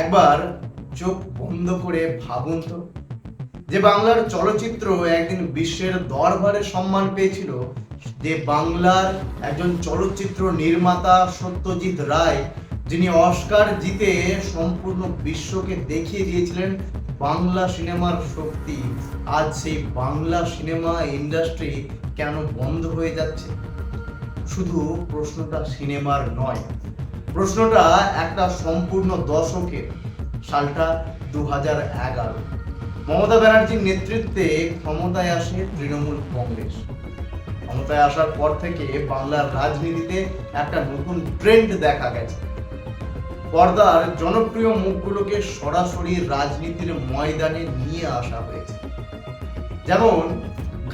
একবার চোখ বন্ধ করে ভাবুন তো, যে বাংলার চলচ্চিত্র একদিন বিশ্বের দরবারে সম্মান পেয়েছিল, যে বাংলার একজন চলচ্চিত্র নির্মাতা সত্যজিৎ রায়, যিনি অস্কার জিতে সম্পূর্ণ বিশ্বকে দেখিয়ে দিয়েছিলেন বাংলা সিনেমার শক্তি, আজ সেই বাংলা সিনেমা ইন্ডাস্ট্রি কেন বন্ধ হয়ে যাচ্ছে? শুধু প্রশ্নটা সিনেমার নয়, প্রশ্নটা একটা সম্পূর্ণ দশকের। সালটা 2011। মমতা ব্যানার্জির নেতৃত্বে ক্ষমতায় আসে তৃণমূল কংগ্রেস। ক্ষমতায় আসার পর থেকে বাংলার রাজনীতিতে একটা নতুন ট্রেন্ড দেখা গেছে। পর্দার জনপ্রিয় মুখগুলোকে সরাসরি রাজনীতির ময়দানে নিয়ে আসা হয়েছে। যেমন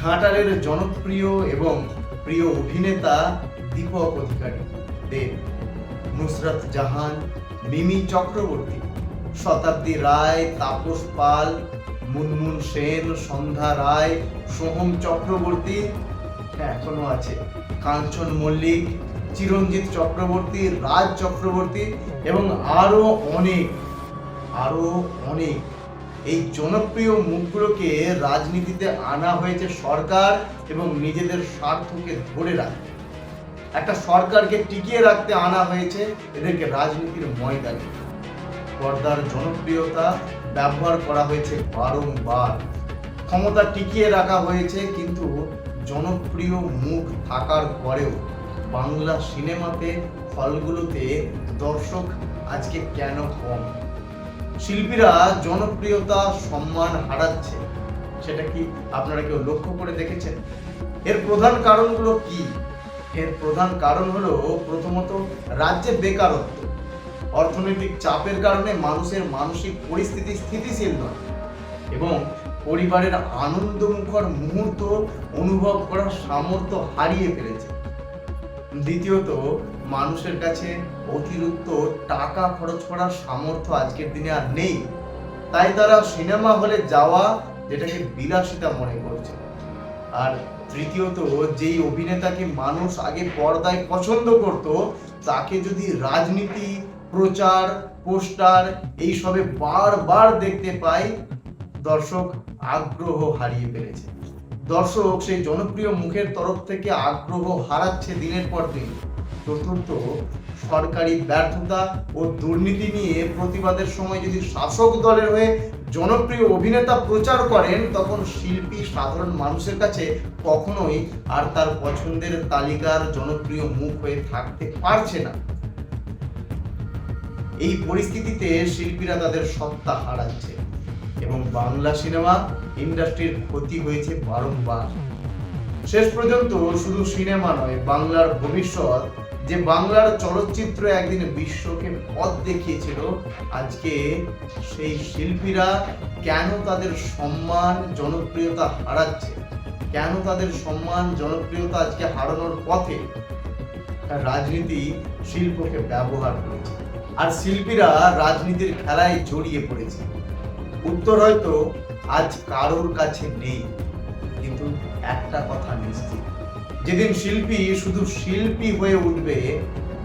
ঘাটালের জনপ্রিয় এবং প্রিয় অভিনেতা দীপক অধিকারী, দেব, নুসরাত জাহান, মিমি চক্রবর্তী, শতাব্দী রায়, তাপস পাল, মুনমুন সেন, সন্ধ্যা রায়, সোহম চক্রবর্তী, এখনো আছে কাঞ্চন মল্লিক, চিরঞ্জিত চক্রবর্তী, রাজ চক্রবর্তী এবং আরো অনেক এই জনপ্রিয় মুখগুলোকে রাজনীতিতে আনা হয়েছে সরকার এবং নিজেদের স্বার্থকে ধরে রাখতে। একটা সরকারকে টিকিয়ে রাখতে আনা হয়েছে এদেরকে রাজনীতির ময়দানে। পর্দার জনপ্রিয়তা ব্যবহার করা হয়েছে বারংবার, ক্ষমতা টিকিয়ে রাখা হয়েছে, কিন্তু জনপ্রিয় মুখ থাকার পরেও বাংলা সিনেমাতে, হলগুলোতে দর্শক আজকে কেন কম? শিল্পীরা জনপ্রিয়তা, সম্মান হারাচ্ছে, সেটা কি আপনারা কেউ লক্ষ্য করে দেখেছেন? এর প্রধান কারণগুলো কি? এর প্রধান কারণ হলো প্রথমত রাজ্যে বেকারত্ব। অর্থনৈতিক চাপের কারণে মানুষের মানসিক পরিস্থিতি স্থিতিশীল নয় এবং পরিবারের আনন্দমুখর মুহূর্ত অনুভব করার সামর্থ্য হারিয়ে ফেলেছে। দ্বিতীয়ত, মানুষের কাছে অতিরিক্ত টাকা খরচ করার সামর্থ্য আজকের দিনে আর নেই, তাই তারা সিনেমা হলে যাওয়া যেটাকে বিলাসিতা মনে করছে। আর তৃতীয়ত, যেই অভিনেতাকে মানুষ আগে পর্দায় পছন্দ করত, তাকে যদি রাজনীতি, প্রচার, পোস্টার এইসবে বারবার দেখতে পাই, দর্শক আগ্রহ হারিয়ে ফেলেছে। দর্শক সেই জনপ্রিয় মুখের তরফ থেকে আগ্রহ হারাচ্ছে দিনের পর দিন। চতুর্থ, সরকারি ব্যর্থতা ও দুর্নীতি নিয়ে প্রতিবাদের সময় যদি শাসক দলের হয়ে জনপ্রিয় অভিনেতা প্রচার করেন, তখন শিল্পী সাধারণ মানুষের কাছে কখনোই আর তার পছন্দের তালিকার জনপ্রিয় মুখ হয়ে থাকতে পারছে না। এই পরিস্থিতিতে শিল্পীরা তাদের সত্তা হারাচ্ছে এবং বাংলা সিনেমা ইন্ডাস্ট্রির ক্ষতি হয়েছে বারংবার। শেষ পর্যন্ত শুধু সিনেমা নয়, বাংলার ভবিষ্যৎ, যে বাংলার চলচ্চিত্র একদিন বিশ্বকে পথ দেখিয়েছিল, আজকে সেই শিল্পীরা কেন তাদের সম্মান, জনপ্রিয়তা হারাচ্ছে? কেন তাদের সম্মান, জনপ্রিয়তা আজকে হারানোর পথে? রাজনীতি শিল্পকে ব্যবহার করেছে আর শিল্পীরা রাজনীতির খেলায় জড়িয়ে পড়েছে। উত্তর হয়তো আজ কারোর কাছে নেই, কিন্তু একটা কথা নিশ্চিত, যেদিন শিল্পী শুধু শিল্পী হয়ে উঠবে,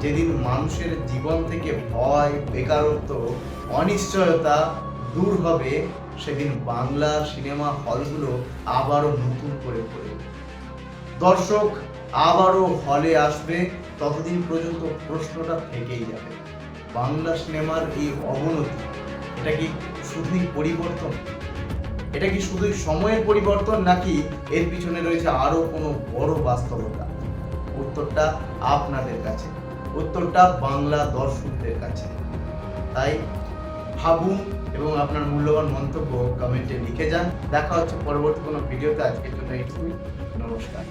যেদিন মানুষের জীবন থেকে ভয়, বেকারত্ব, অনিশ্চয়তা দূর হবে, সেদিন বাংলা সিনেমা হলগুলো আবারও নতুন করে পড়বে, দর্শক আবারও হলে আসবে। ততদিন পর্যন্ত প্রশ্নটা থেকেই যাবে, বাংলা সিনেমার এই অবনতি, এটা কি শুধুই পরিবর্তন? এটা কি শুধুই সময়ের পরিবর্তন, নাকি এর পিছনে রয়েছে আরো কোনো বড় বাস্তবতা? উত্তরটা আপনাদের কাছে, উত্তরটা বাংলা দর্শকদের কাছে। তাই ভাবুন এবং আপনার মূল্যবান মন্তব্য কমেন্টে লিখে যান। দেখা হচ্ছে পরবর্তী কোনো ভিডিওতে। আজকের জন্য এইটুকুই। নমস্কার।